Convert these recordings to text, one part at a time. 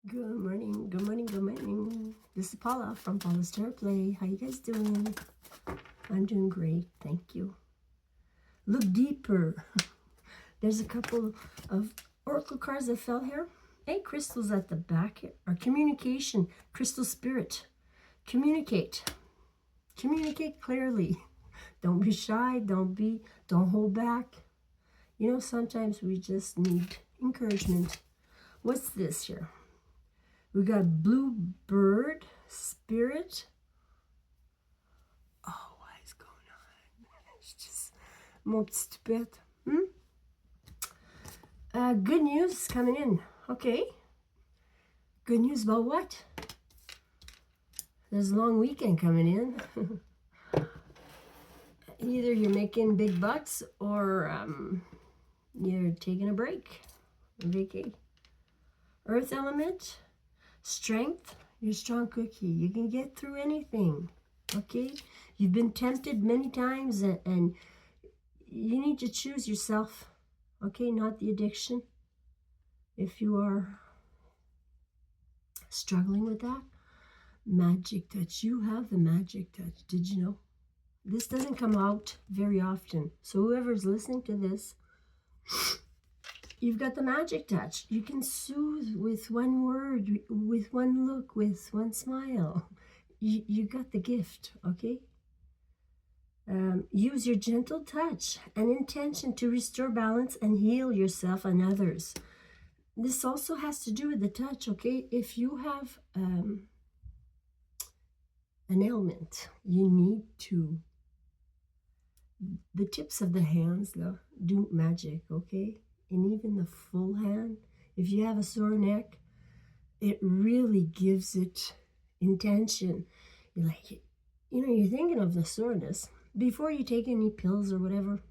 Good morning, good morning, good morning. This is Paula from Paula's Tarot Play. How you guys doing? I'm doing great, thank you. Look deeper. There's a couple of oracle cards that fell here. Hey, crystals at the back here. Our communication, crystal spirit. Communicate. Communicate clearly. Don't be shy, don't hold back. You know, sometimes we just need encouragement. What's this here? We got blue bird, spirit. Oh, what is going on? It's just more stupid. Good news coming in. Okay. Good news about what? There's a long weekend coming in. Either you're making big bucks or you're taking a break. Vacay. Earth element. Strength, you're a strong cookie. You can get through anything, okay? You've been tempted many times and you need to choose yourself, okay? Not the addiction. If you are struggling with that, magic touch. You have the magic touch. Did you know? This doesn't come out very often. So whoever's listening to this, you've got the magic touch. You can soothe with one word, with one look, with one smile. You got the gift, okay? Use your gentle touch and intention to restore balance and heal yourself and others. This also has to do with the touch, okay? If you have an ailment, you need to, the tips of the hands do magic, okay? And even the full hand, if you have a sore neck, it really gives it intention. You're like, you know, you're thinking of the soreness. Before you take any pills or whatever,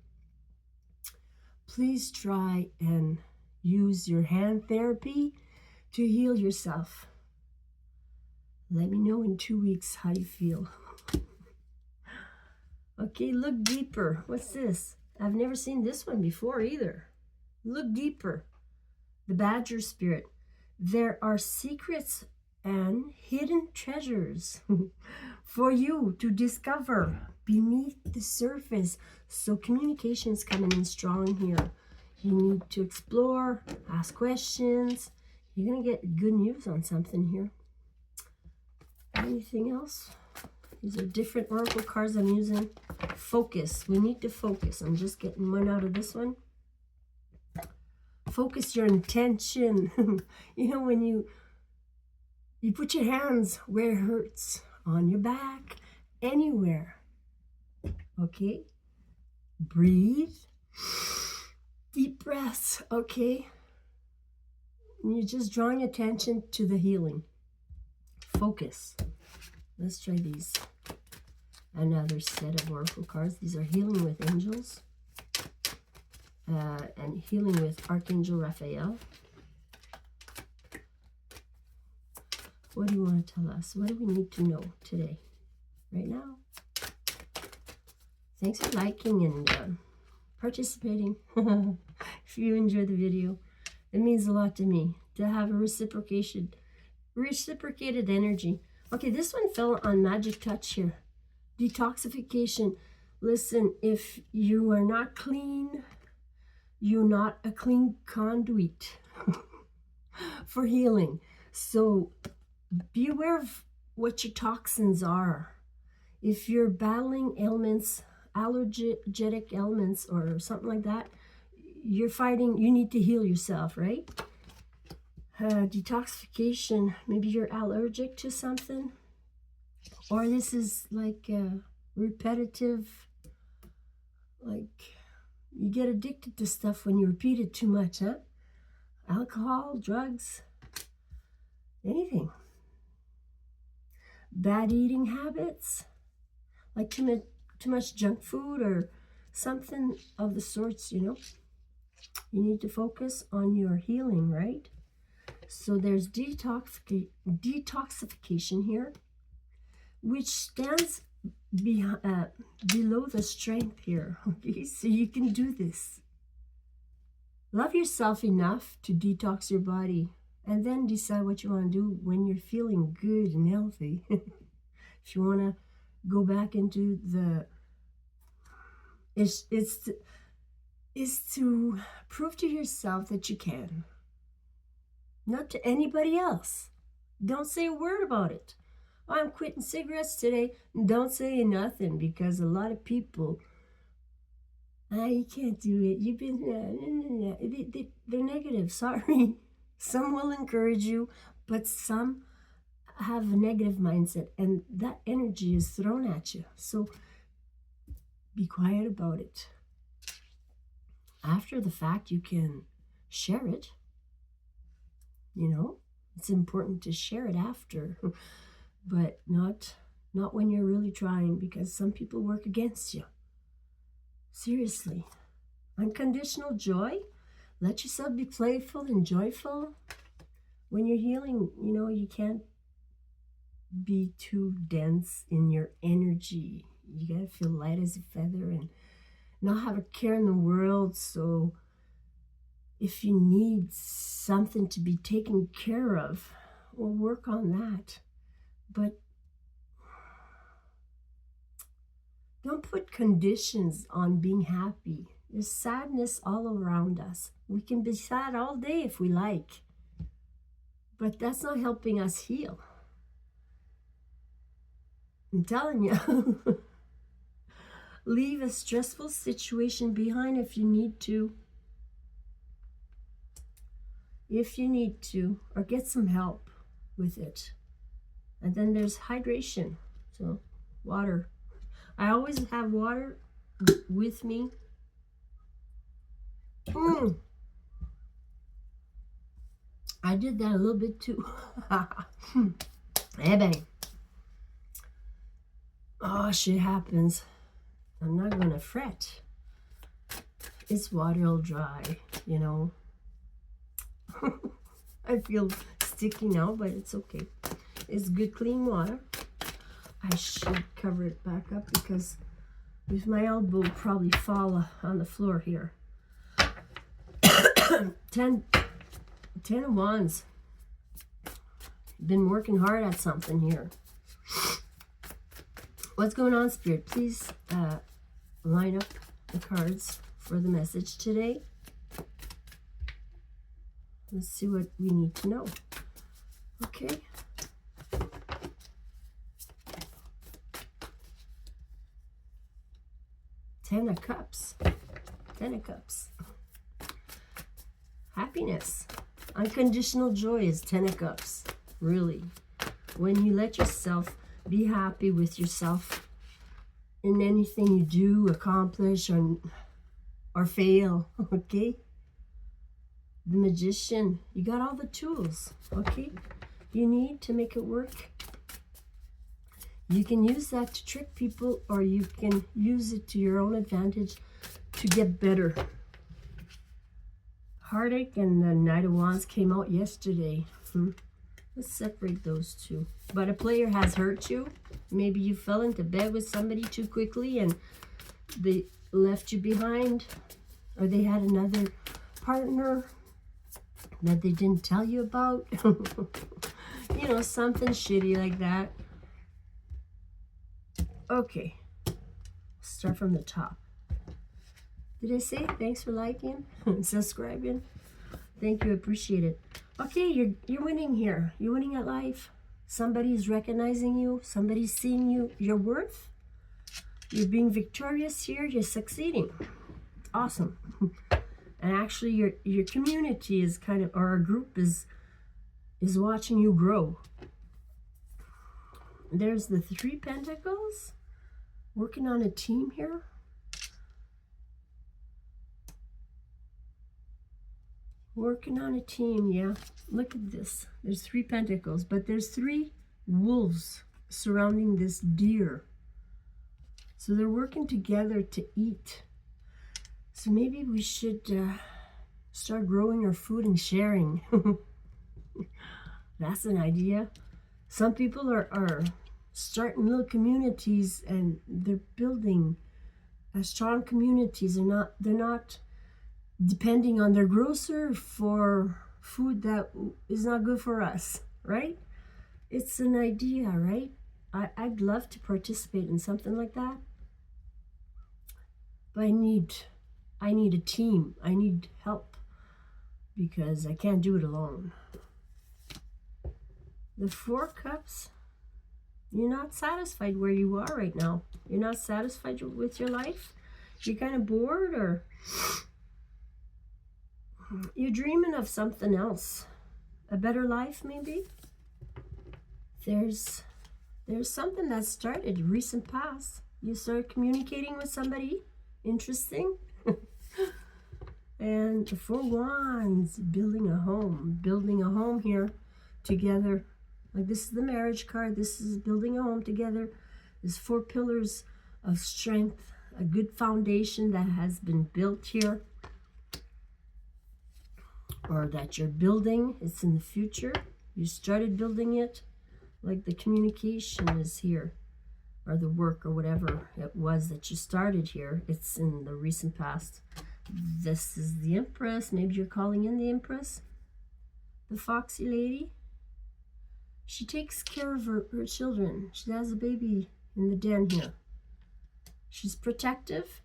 please try and use your hand therapy to heal yourself. Let me know in 2 weeks how you feel. Okay, look deeper. What's this? I've never seen this one before either. Look deeper. The badger spirit. There are secrets and hidden treasures for you to discover beneath the surface. So communication is coming in strong here. You need to explore, ask questions. You're going to get good news on something here. Anything else? These are different oracle cards I'm using. Focus. We need to focus. I'm just getting one out of this one. Focus your intention. You know, when you put your hands where it hurts, on your back, anywhere. Okay? Breathe. Deep breaths, okay? And you're just drawing attention to the healing. Focus. Let's try these. Another set of oracle cards. These are healing with angels. And healing with Archangel Raphael. What do you want to tell us? What do we need to know today, right now? Thanks for liking and participating. If you enjoy the video, it means a lot to me to have a reciprocated energy. Okay, this one fell on magic touch here. Detoxification. Listen, if you are not clean, you're not a clean conduit for healing. So be aware of what your toxins are. If you're battling ailments, allergenic ailments or something like that, you're fighting, you need to heal yourself, right? Detoxification, maybe you're allergic to something, or this is like repetitive, like you get addicted to stuff when you repeat it too much, huh? Alcohol, drugs, anything. Bad eating habits, like too much junk food or something of the sorts, you know. You need to focus on your healing, right? So there's detoxification here, which stands below the strength here, okay? So you can do this. Love yourself enough to detox your body. And then decide what you want to do when you're feeling good and healthy. If you want to go back into the, it's to prove to yourself that you can, not to anybody else. Don't say a word about it. I'm quitting cigarettes today. Don't say nothing, because a lot of people, you can't do it. You've been, they're negative. Sorry. Some will encourage you, but some have a negative mindset, and that energy is thrown at you. So be quiet about it. After the fact, you can share it. You know, it's important to share it after, but not when you're really trying, because some people work against you. Seriously. Unconditional joy. Let yourself be playful and joyful. When you're healing, you know, you can't be too dense in your energy. You gotta feel light as a feather and not have a care in the world. So if you need something to be taken care of, well, work on that. But don't put conditions on being happy. There's sadness all around us. We can be sad all day if we like, but that's not helping us heal. I'm telling you. Leave a stressful situation behind if you need to. If you need to, or get some help with it. And then there's hydration. So, water. I always have water with me. I did that a little bit too. Hey, bang. Oh, shit happens. I'm not gonna fret. It's water will dry, you know. I feel sticky now, but it's okay. It's good, clean water. I should cover it back up, because with my elbow probably fall on the floor here. 10 of wands. Been working hard at something here. What's going on, Spirit? Please line up the cards for the message today. Let's see what we need to know. Okay. Ten of Cups. Ten of Cups. Happiness. Unconditional joy is Ten of Cups. Really. When you let yourself be happy with yourself in anything you do, accomplish, or fail, okay? The Magician, you got all the tools, okay? You need to make it work. You can use that to trick people, or you can use it to your own advantage to get better. Heartache and the Knight of Wands came out yesterday. Let's separate those two. But a player has hurt you. Maybe you fell into bed with somebody too quickly and they left you behind. Or they had another partner that they didn't tell you about. You know, something shitty like that. Okay. Start from the top. Did I say thanks for liking and subscribing? Thank you, appreciate it. Okay, you're winning here. You're winning at life. Somebody's recognizing you. Somebody's seeing you. Your worth. You're being victorious here. You're succeeding. Awesome. And actually, your community is kind of, or our group is watching you grow. There's the Three Pentacles. Working on a team here. Working on a team, yeah. Look at this. There's Three Pentacles, but there's three wolves surrounding this deer. So they're working together to eat. So maybe we should start growing our food and sharing. That's an idea. Some people are starting little communities, and they're building strong communities. They're not depending on their grocer for food that is not good for us, right? It's an idea, right? I'd love to participate in something like that, but I need a team. I need help because I can't do it alone. The 4 cups, you're not satisfied where you are right now. You're not satisfied with your life. You're kind of bored, or you're dreaming of something else, a better life maybe. There's something that started recent past. You started communicating with somebody interesting. And the 4 wands, building a home here together. Like, this is the marriage card. This is building a home together. There's 4 pillars of strength, a good foundation that has been built here, or that you're building. It's in the future. You started building it. Like, the communication is here, or the work, or whatever it was that you started here. It's in the recent past. This is the Empress. Maybe you're calling in the Empress, the foxy lady. She takes care of her children. She has a baby in the den here. She's protective.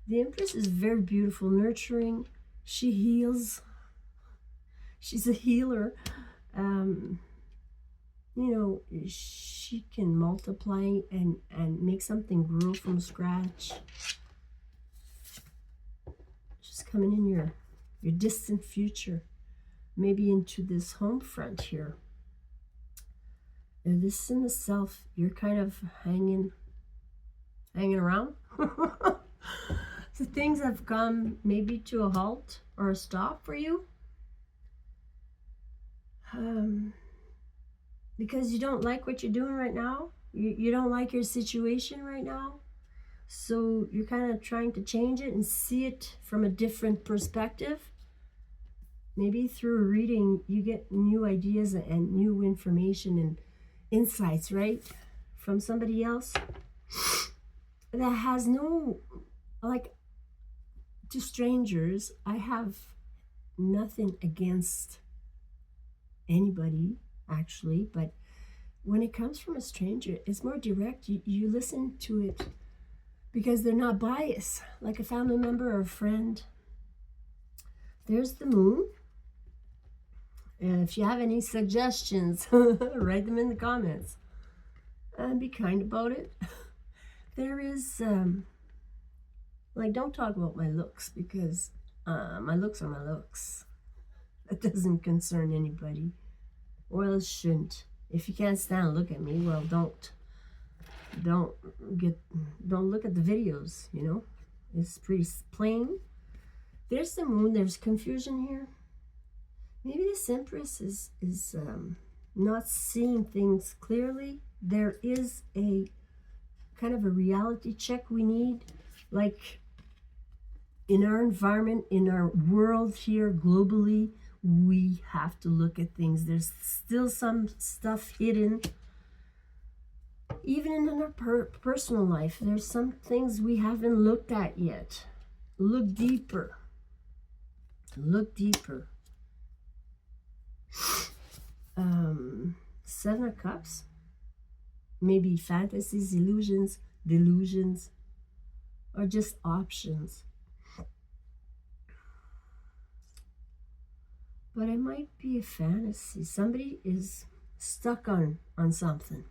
The Empress is very beautiful, nurturing. She heals. She's a healer. You know, she can multiply and make something grow from scratch. She's coming in your distant future, maybe into this home front here. And this in the self, you're kind of hanging around. So things have come maybe to a halt or a stop for you. Because you don't like what you're doing right now. You don't like your situation right now. So you're kind of trying to change it and see it from a different perspective. Maybe through a reading, you get new ideas and new information and insights, right? From somebody else that has no, like, to strangers, I have nothing against anybody, actually, but when it comes from a stranger, it's more direct. You listen to it because they're not biased, like a family member or a friend. There's the Moon. And if you have any suggestions, write them in the comments and be kind about it. There is, like, don't talk about my looks, because my looks are my looks. That doesn't concern anybody. Well, it shouldn't. If you can't stand to look at me, well, don't look at the videos, you know. It's pretty plain. There's the Moon. There's confusion here. Maybe this Empress is not seeing things clearly. There is a kind of a reality check we need, like in our environment, in our world here globally. We have to look at things. There's still some stuff hidden. Even in our personal life, there's some things we haven't looked at yet. Look deeper. Look deeper. 7 of Cups. Maybe fantasies, illusions, delusions, or just options. But it might be a fantasy. Somebody is stuck on something.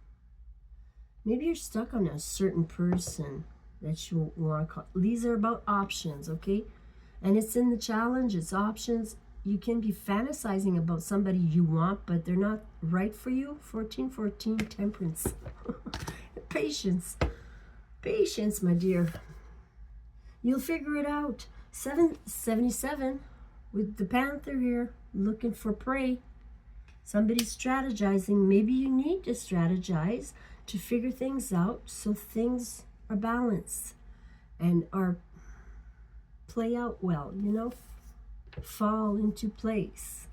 Maybe you're stuck on a certain person that you want to call. These are about options, okay? And it's in the challenge, it's options. You can be fantasizing about somebody you want, but they're not right for you. 1414, Temperance. Patience. Patience, my dear. You'll figure it out. 777 with the Panther here, looking for prey. Somebody's strategizing. Maybe you need to strategize to figure things out so things are balanced and are play out well, you know, fall into place.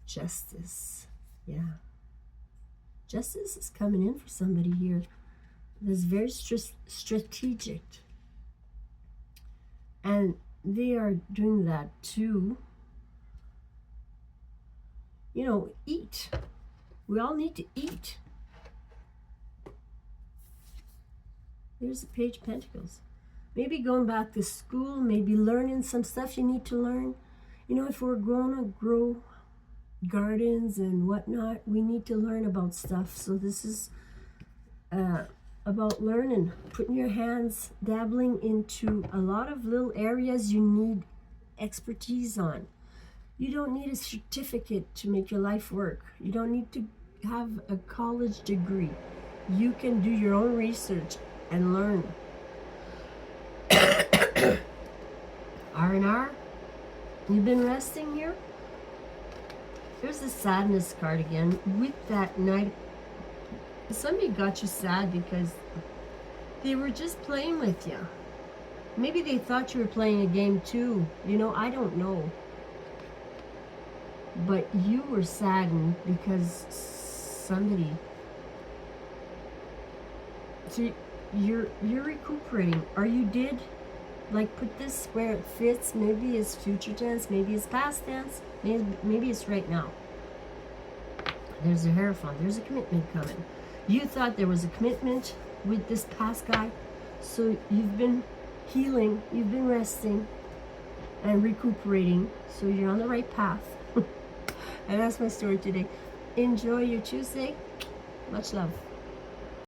Justice. Yeah. Justice is coming in for somebody here that's very strategic. And they are doing that too you know, eat. We all need to eat. There's the Page of Pentacles. Maybe going back to school, maybe learning some stuff you need to learn. You know, if we're going to grow gardens and whatnot, we need to learn about stuff. So this is about learning, putting your hands, dabbling into a lot of little areas you need expertise on. You don't need a certificate to make your life work. You don't need to have a college degree. You can do your own research and learn. R&R, you've been resting here? There's the sadness card again with that Knight. Somebody got you sad because they were just playing with you. Maybe they thought you were playing a game too. You know, I don't know. But you were saddened because somebody. So you're recuperating. Or you did, like, put this where it fits. Maybe it's future tense, maybe it's past tense, maybe it's right now. There's a Hierophant. There's a commitment coming. You thought there was a commitment with this past guy, so you've been healing, you've been resting and recuperating, so you're on the right path. And that's my story today. Enjoy your Tuesday. Much love.